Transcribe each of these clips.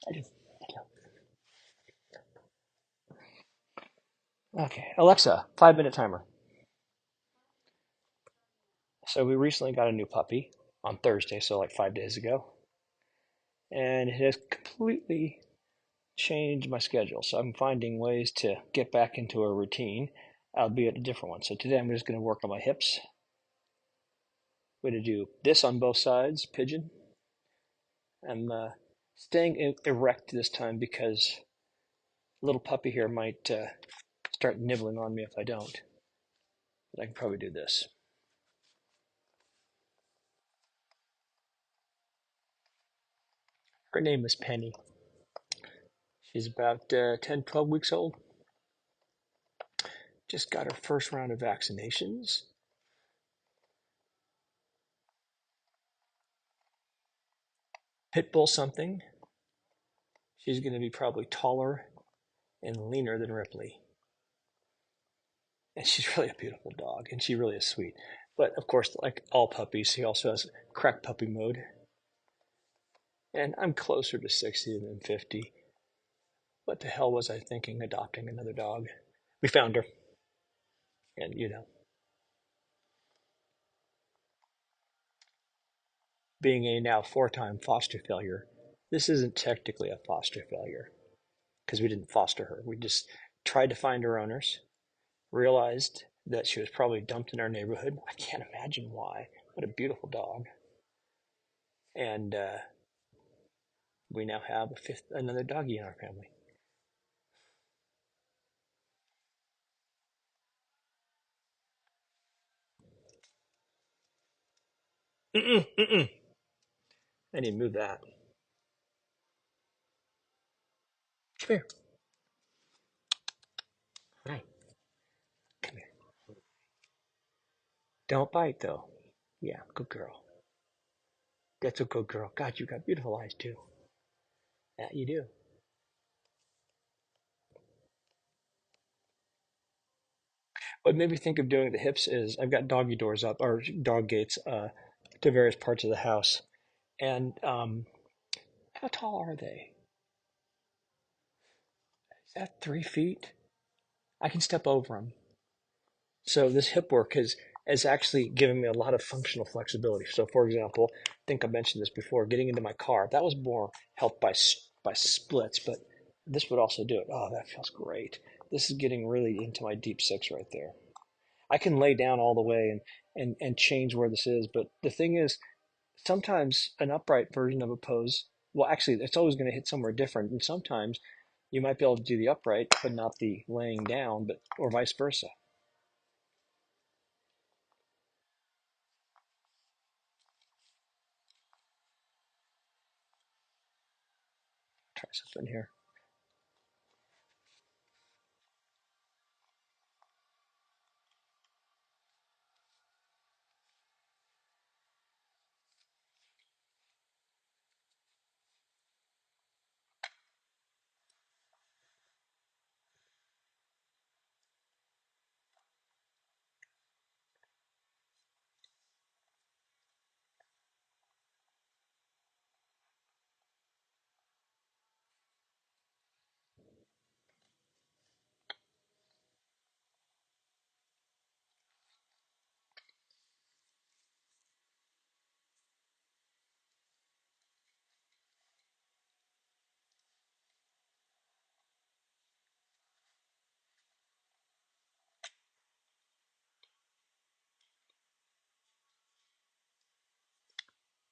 I do. Okay, Alexa, 5 minute timer. So we recently got a new puppy on Thursday, so like 5 days ago, and it has completely changed my schedule. So I'm finding ways to get back into a routine, albeit a different one. So today I'm just going to work on my hips. We're going to do this on both sides, pigeon. I'm staying erect this time because little puppy here might start nibbling on me if I don't. But I can probably do this. Her name is Penny. She's about 10, 12 weeks old. Just got her first round of vaccinations. Pit bull something. She's going to be probably taller and leaner than Ripley. And she's really a beautiful dog, and she really is sweet. But of course, like all puppies, he also has crack puppy mode. And I'm closer to 60 than 50. What the hell was I thinking adopting another dog? We found her, and being a now 4-time foster failure, this isn't technically a foster failure because we didn't foster her. We just tried to find her owners, realized that she was probably dumped in our neighborhood. I can't imagine why. What a beautiful dog. And we now have another doggy in our family. Mm-mm, mm-mm. I need to move that. Come here. Hi. Come here. Don't bite, though. Yeah, good girl. That's a good girl. God, you got beautiful eyes, too. Yeah, you do. What made me think of doing the hips is I've got doggy doors up, or dog gates, to various parts of the house. And how tall are they? Is that 3 feet? I can step over them. So this hip work has actually given me a lot of functional flexibility. So for example, I think I mentioned this before, getting into my car, that was more helped by splits, but this would also do it. Oh, that feels great. This is getting really into my deep six right there. I can lay down all the way and change where this is, but the thing is, sometimes an upright version of a pose, well, actually, it's always going to hit somewhere different, and sometimes you might be able to do the upright, but not the laying down, but or vice versa. Try something here.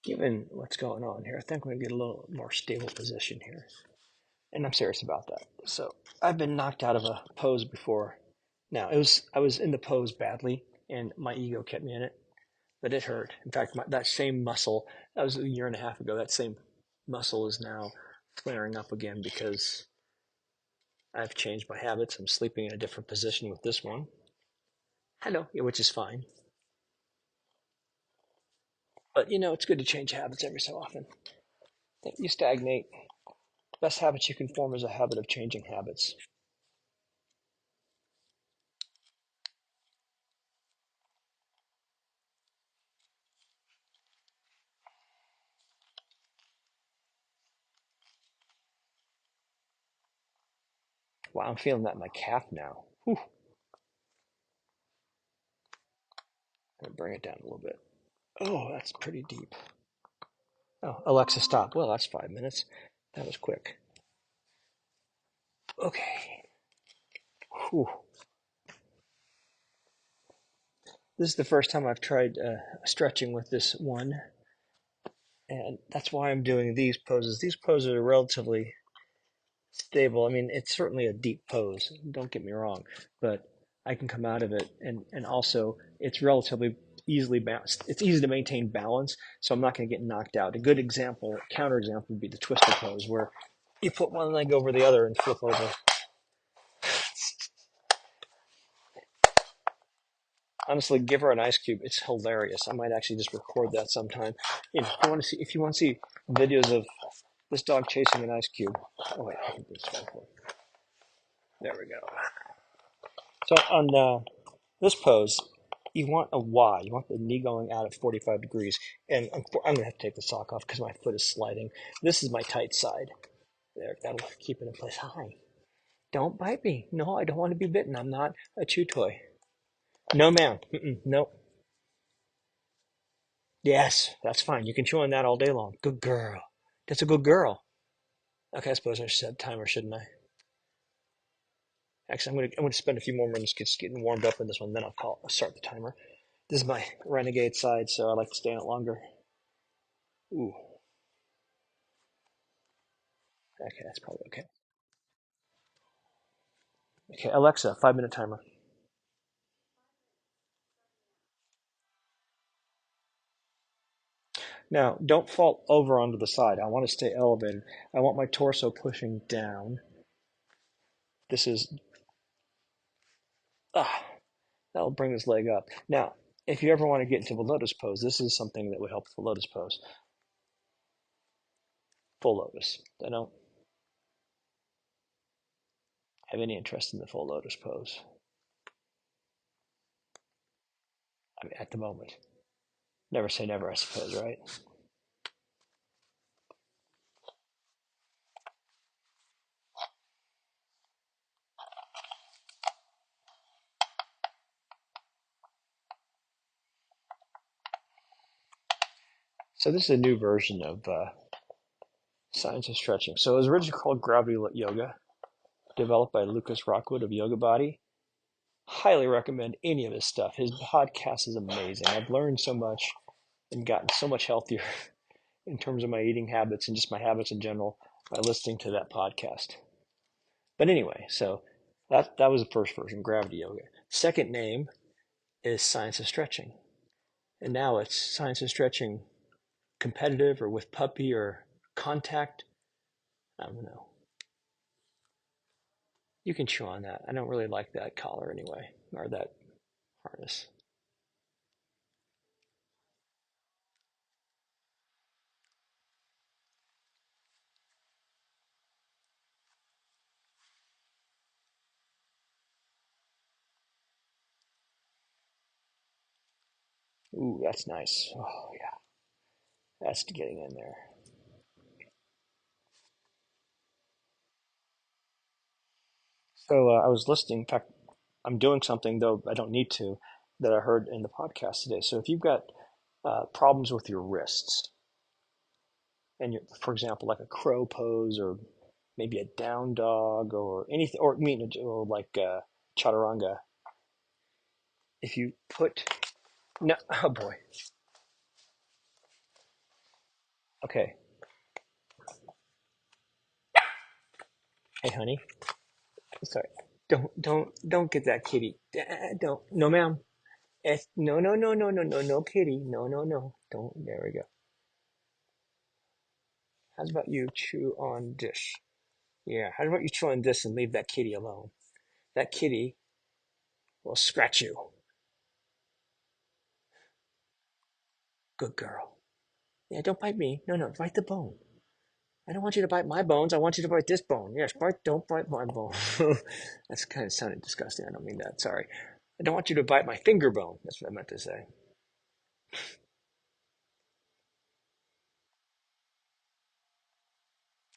Given what's going on here, I think I'm going to get a little more stable position here. And I'm serious about that. So I've been knocked out of a pose before. Now, I was in the pose badly, and my ego kept me in it, but it hurt. In fact, that same muscle, that was a year and a half ago, that same muscle is now flaring up again because I've changed my habits. I'm sleeping in a different position with this one. Hello, yeah, which is fine. But it's good to change habits every so often. You stagnate. Best habits you can form is a habit of changing habits. Wow, I'm feeling that in my calf now. Whew. I'm gonna bring it down a little bit. Oh, that's pretty deep. Oh, Alexa, stop. Well, that's 5 minutes. That was quick. Okay. Whew. This is the first time I've tried stretching with this one, and that's why I'm doing these poses. These poses are relatively stable. I mean, it's certainly a deep pose, don't get me wrong, but I can come out of it, and also it's relatively easily balanced. It's easy to maintain balance, so I'm not going to get knocked out. A good example, counter example, would be the twister pose, where you put one leg over the other and flip over. Honestly, give her an ice cube. It's hilarious. I might actually just record that sometime. If you want to see videos of this dog chasing an ice cube. Oh wait, I can do this one. There we go. So on this pose, you want a Y. You want the knee going out at 45 degrees. And I'm going to have to take the sock off because my foot is sliding. This is my tight side. There, that'll keep it in place. Hi. Don't bite me. No, I don't want to be bitten. I'm not a chew toy. No, ma'am. Nope. Yes, that's fine. You can chew on that all day long. Good girl. That's a good girl. Okay, I suppose I should set a timer, shouldn't I? Actually, I'm gonna spend a few more minutes just getting warmed up in this one, then I'll start the timer. This is my renegade side, so I like to stay on it longer. Ooh, okay, that's probably okay. Okay, Alexa, 5 minute timer. Now, don't fall over onto the side. I want to stay elevated. I want my torso pushing down. This is, ah, that'll bring this leg up. Now, if you ever want to get into the lotus pose, this is something that would help with the lotus pose. Full lotus. I don't have any interest in the full lotus pose. I mean, at the moment. Never say never, I suppose, right? So this is a new version of science of stretching. So it was originally called Gravity Yoga, developed by Lucas Rockwood of Yoga Body. Highly recommend any of his stuff. His podcast is amazing. I've learned so much and gotten so much healthier in terms of my eating habits and just my habits in general by listening to that podcast. But anyway, so that was the first version, Gravity Yoga. Second name is Science of Stretching. And now it's Science of Stretching competitive or with puppy or contact. I don't know. You can chew on that. I don't really like that collar anyway, or that harness. Ooh, that's nice. Oh yeah, that's getting in there. So I was listening. In fact, I'm doing something though I don't need to that I heard in the podcast today. So if you've got problems with your wrists, and for example, like a crow pose or maybe a down dog or anything, or or like chaturanga, if you put no, oh boy, okay, hey honey, sorry, don't get that kitty, don't, no ma'am, no no no no no no no kitty, no no no, don't, there we go. How about you chew on this? Yeah, how about you chew on this and leave that kitty alone? That kitty will scratch you. Good girl. Yeah, don't bite me. No, no, bite the bone. I don't want you to bite my bones. I want you to bite this bone. Yes, don't bite my bone. That's kind of sounded disgusting. I don't mean that. Sorry. I don't want you to bite my finger bone. That's what I meant to say.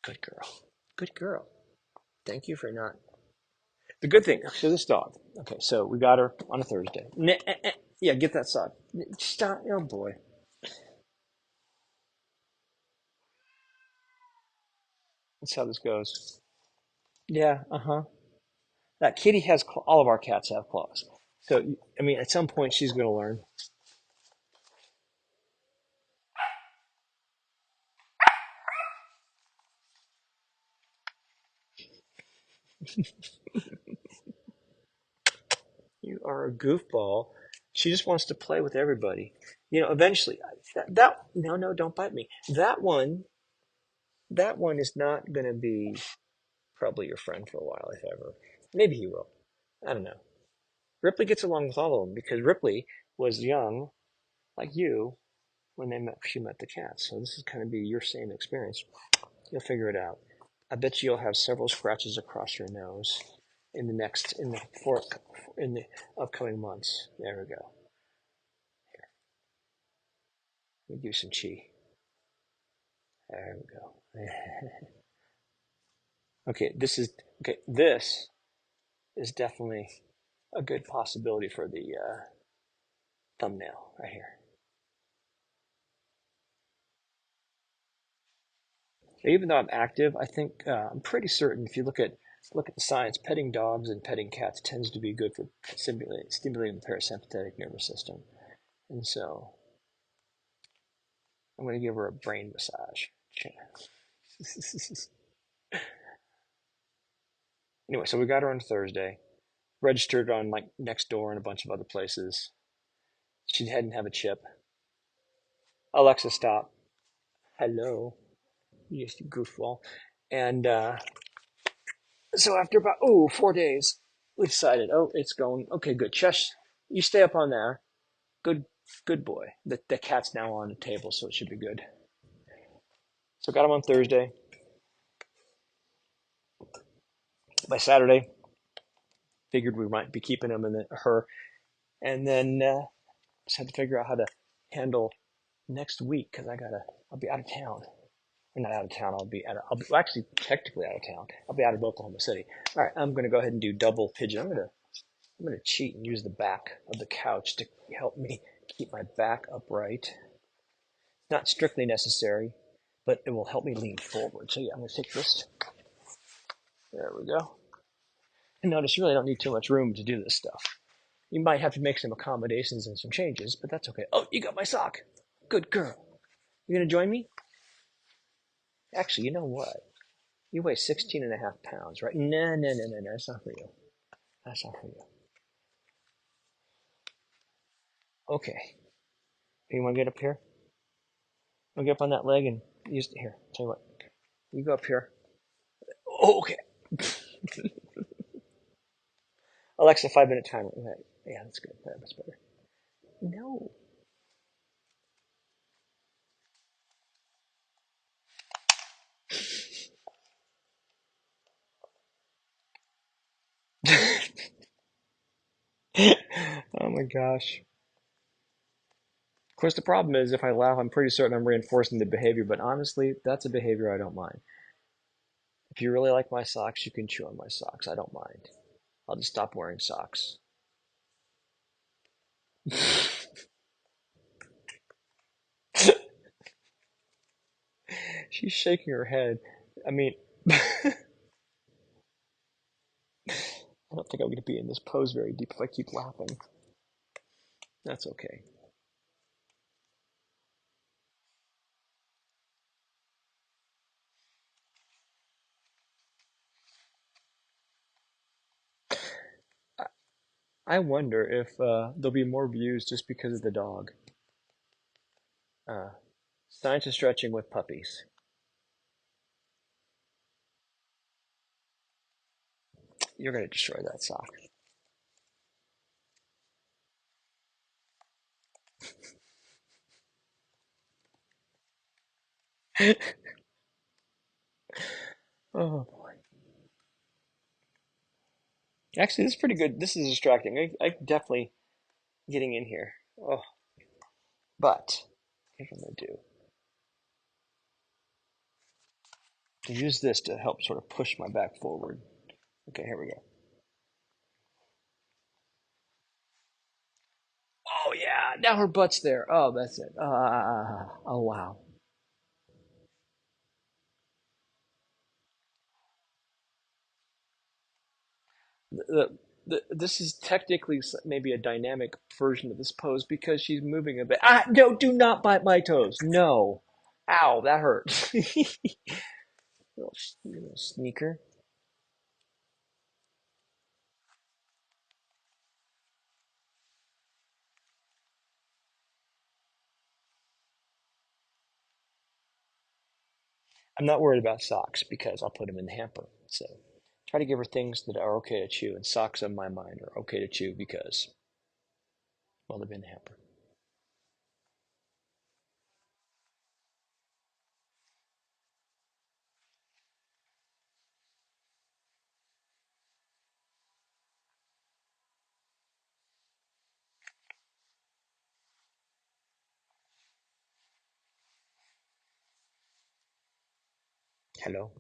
Good girl. Good girl. Thank you for not The good thing, so this dog. Okay, so we got her on a Thursday. Yeah, get that sock. Stop. Oh boy. That's how this goes. Yeah. Uh huh. That kitty has all of our cats have claws. So I mean, at some point she's going to learn. You are a goofball. She just wants to play with everybody. Eventually, no, don't bite me. That one is not going to be probably your friend for a while, if ever. Maybe he will. I don't know. Ripley gets along with all of them because Ripley was young, like you, when she met the cats. So this is kind of be your same experience. You'll figure it out. I bet you'll have several scratches across your nose in the upcoming months. There we go. Let me give you some chi. There we go. Okay, this is definitely a good possibility for the thumbnail right here. Even though I'm active, I think I'm pretty certain if you look at the science, petting dogs and petting cats tends to be good for stimulating the parasympathetic nervous system. And so I'm going to give her a brain massage. Anyway, so we got her on Thursday, registered on like Nextdoor and a bunch of other places. She hadn't have a chip. Alexa, stop. Hello. Yes, you goofball. And so after about 4 days, we decided, it's going okay. Good, Chesh, you stay up on there. Good, good boy. The cat's now on the table, so it should be good. So got him on Thursday. By Saturday, figured we might be keeping him and her, and then just had to figure out how to handle next week because I'll be out of town. Or not out of town. Well, actually technically out of town. I'll be out of Oklahoma City. All right, I'm gonna go ahead and do double pigeon. I'm gonna cheat and use the back of the couch to help me keep my back upright. Not strictly necessary, but it will help me lean forward. So yeah, I'm gonna take this. There we go. And notice you really don't need too much room to do this stuff. You might have to make some accommodations and some changes, but that's okay. Oh, you got my sock. Good girl. You gonna join me? Actually, you know what? You weigh 16 and a half pounds, right? No, no, no, no, no. That's not for you. That's not for you. Okay. You want to get up here? Want to get up on that leg and here? Tell you what. You go up here. Oh, okay. Alexa, 5-minute timer. Yeah, that's good. That's better. No. Oh my gosh. Of course, the problem is if I laugh, I'm pretty certain I'm reinforcing the behavior, but honestly, that's a behavior I don't mind. If you really like my socks, you can chew on my socks. I don't mind. I'll just stop wearing socks. She's shaking her head. I mean, I don't think I'm going to be in this pose very deep if I keep laughing. That's okay. I wonder if there'll be more views just because of the dog. Uh, Science of stretching with puppies. You're going to destroy that sock. Oh boy. Actually, this is pretty good. This is distracting. I definitely getting in here. Oh, but here's what I'm going to do. To use this to help sort of push my back forward. Okay, here we go. now her butt's there. Oh, that's it. Oh, wow. The, this is technically maybe a dynamic version of this pose because she's moving a bit. Ah, no, do not bite my toes. No. Ow, that hurt. Little sneaker. I'm not worried about socks because I'll put them in the hamper. So try to give her things that are okay to chew, and socks in my mind are okay to chew because, well, they've been in the hamper. Hello.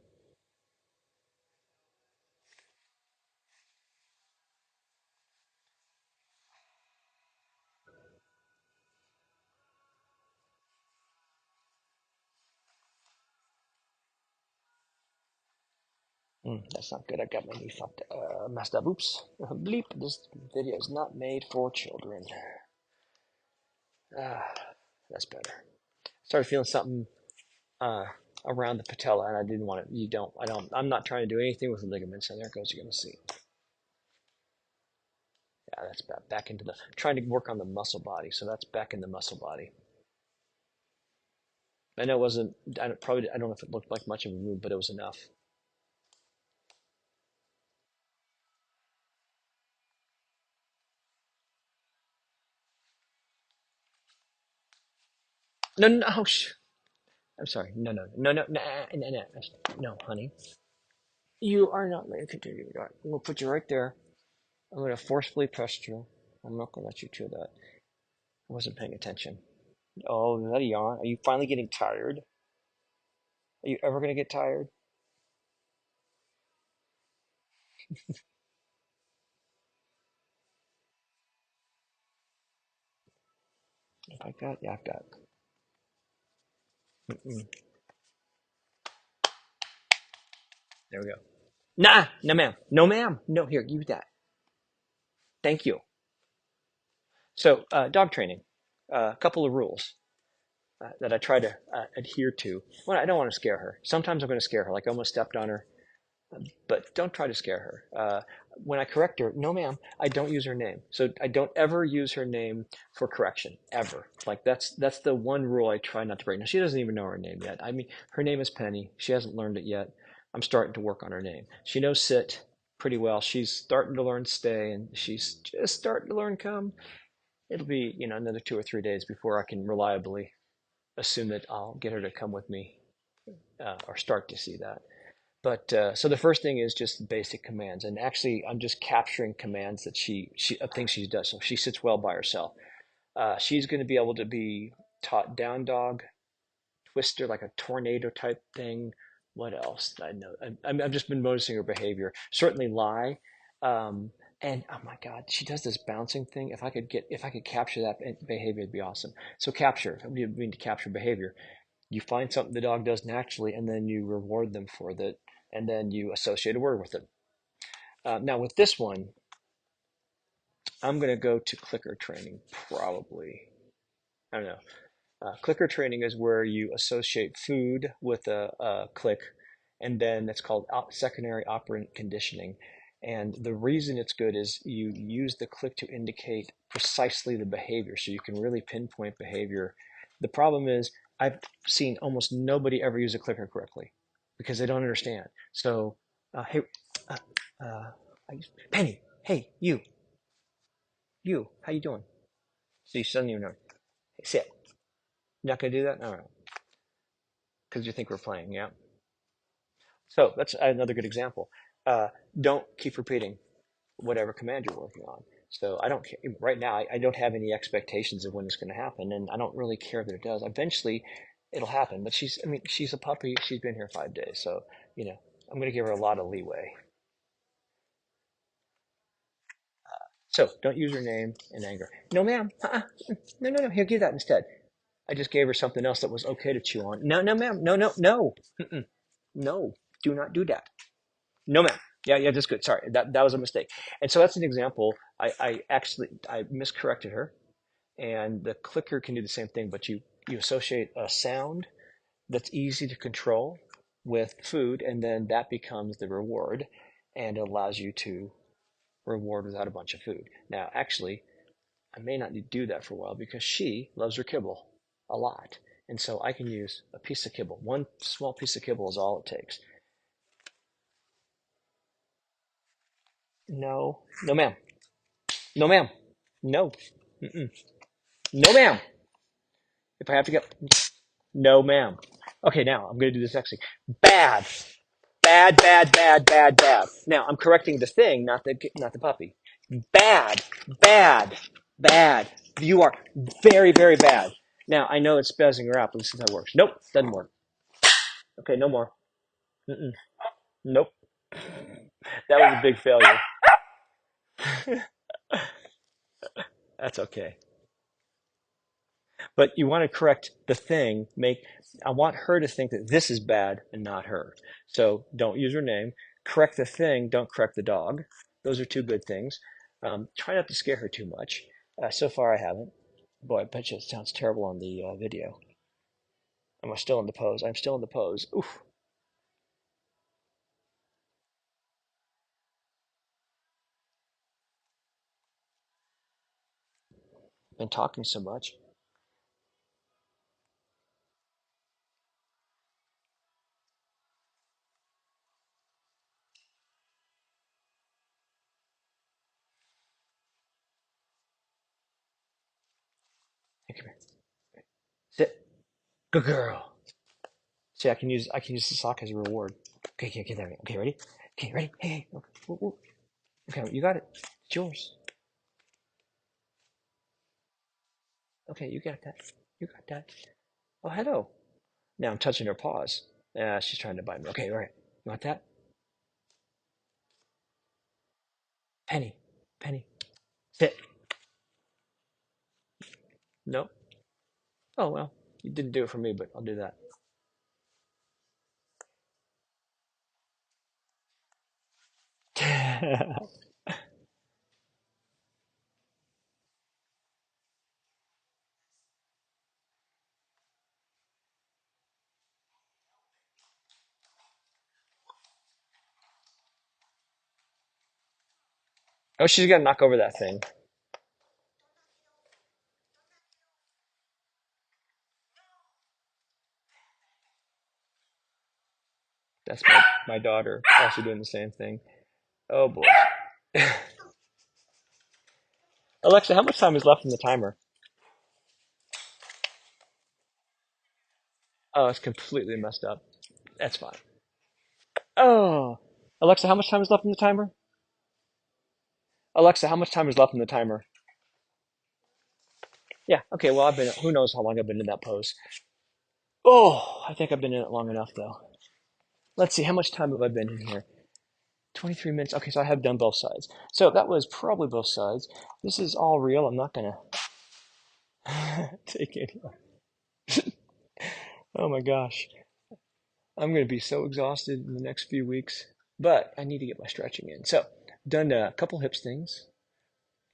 That's not good. I got my knee fucked, messed up. Oops. Bleep. This video is not made for children. Ah, that's better. Started feeling something uh, around the patella, and I didn't want it. You don't. I don't. I'm not trying to do anything with the ligaments. And there it goes. You're gonna see. Yeah, that's back into the trying to work on the muscle body. So that's back in the muscle body. I know it wasn't. I don't know if it looked like much of a move, but it was enough. No, no, oh, I'm sorry. No, no, no, no, no, no, no, no, honey. You are not letting continue. I'm gonna put you right there. I'm gonna forcefully press you. I'm not gonna let you do that. I wasn't paying attention. Oh, is that a yawn? Are you finally getting tired? Are you ever gonna get tired? If I got, yeah, I've got. Mm-mm. There we go. Nah, no, ma'am. No, ma'am. No, here, use that. Thank you. So, dog training. A couple of rules that I try to adhere to. Well, I don't want to scare her. Sometimes I'm going to scare her, like I almost stepped on her, but don't try to scare her. When I correct her, no, ma'am, I don't use her name. So I don't ever use her name for correction, ever. Like that's the one rule I try not to break. Now she doesn't even know her name yet. I mean, her name is Penny. She hasn't learned it yet. I'm starting to work on her name. She knows sit pretty well. She's starting to learn stay, and she's just starting to learn come. It'll be another 2 or 3 days before I can reliably assume that I'll get her to come with me or start to see that. But so the first thing is just basic commands, and actually I'm just capturing commands that she of things she does. So she sits well by herself. She's going to be able to be taught down dog, twister, like a tornado type thing. What else did I know? I've just been noticing her behavior. Certainly lie. Um, and oh my God, she does this bouncing thing. If I could capture that behavior, it'd be awesome. So capture. What do you mean to capture behavior? You find something the dog does naturally, and then you reward them for that, and then you associate a word with it. Now with this one, I'm going to go to clicker training probably. I don't know. Clicker training is where you associate food with a click, and then it's called secondary operant conditioning. And the reason it's good is you use the click to indicate precisely the behavior, so you can really pinpoint behavior. The problem is I've seen almost nobody ever use a clicker correctly because they don't understand. So, hey, uh, uh, Penny, hey, you, how you doing? So you suddenly know. Hey, sit. You're not gonna do that? All right, because you think we're playing, yeah. So that's another good example. Uh, don't keep repeating whatever command you're working on. So I don't care. Right now, I don't have any expectations of when it's going to happen, and I don't really care that it does. Eventually, it'll happen. But I mean, she's a puppy. She's been here 5 days, so you know, I'm going to give her a lot of leeway. So don't use her name in anger. No, ma'am. No, no, no. Here, give that instead. I just gave her something else that was okay to chew on. No, no, ma'am. No, no, no. Mm-mm. No, do not do that. No, ma'am. Yeah, yeah, that's good. Sorry, that was a mistake. And so that's an example. I miscorrected her, and the clicker can do the same thing, but you associate a sound that's easy to control with food, and then that becomes the reward, and it allows you to reward without a bunch of food. Now, actually, I may not need to do that for a while because she loves her kibble a lot. And so I can use a piece of kibble. One small piece of kibble is all it takes. No, no, ma'am. No, ma'am. No. Mm-mm. No, ma'am. If I have to get, no, ma'am. Okay, now I'm going to do this actually. Bad, bad, bad, bad, bad, bad. Now I'm correcting the thing, not the puppy. Bad, bad, bad. You are very, very bad. Now I know it's spazzing her out, but this is how it works. Nope, doesn't work. Okay, no more. Mm-mm. Nope, that was a big failure. That's okay. But you want to correct the thing. I want her to think that this is bad and not her. So don't use her name. Correct the thing. Don't correct the dog. Those are two good things. Try not to scare her too much. So far, I haven't. Boy, I bet you it sounds terrible on the video. Am I still in the pose? I'm still in the pose. Oof. Been talking so much. Hey, come here. Sit. Good girl. See, I can use the sock as a reward. Okay, okay, okay, there. Okay, ready? Okay, ready? Hey, hey. Okay, you got it. It's yours. Okay, you got that. You got that. Oh, hello. Now I'm touching her paws. She's trying to bite me. Okay, all right. You want that? Penny. Penny. Sit. No. Oh, well. You didn't do it for me, but I'll do that. Oh, she's got to knock over that thing. That's my daughter also doing the same thing. Oh, boy. Alexa, how much time is left in the timer? Oh, it's completely messed up. That's fine. Oh. Alexa, how much time is left in the timer? Alexa, how much time is left in the timer? Yeah, okay, well, who knows how long I've been in that pose. Oh, I think I've been in it long enough, though. Let's see, how much time have I been in here? 23 minutes. Okay, so I have done both sides. So that was probably both sides. This is all real. I'm not going to take it. Oh my gosh. I'm going to be so exhausted in the next few weeks, but I need to get my stretching in. So, done a couple hips things.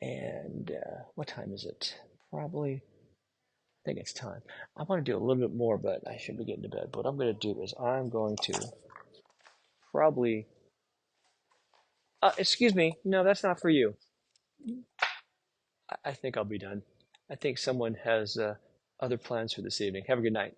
And what time is it? Probably, I think it's time. I want to do a little bit more, but I should be getting to bed. But what I'm going to do is I'm going to probably, excuse me, no, that's not for you. I think I'll be done. I think someone has other plans for this evening. Have a good night.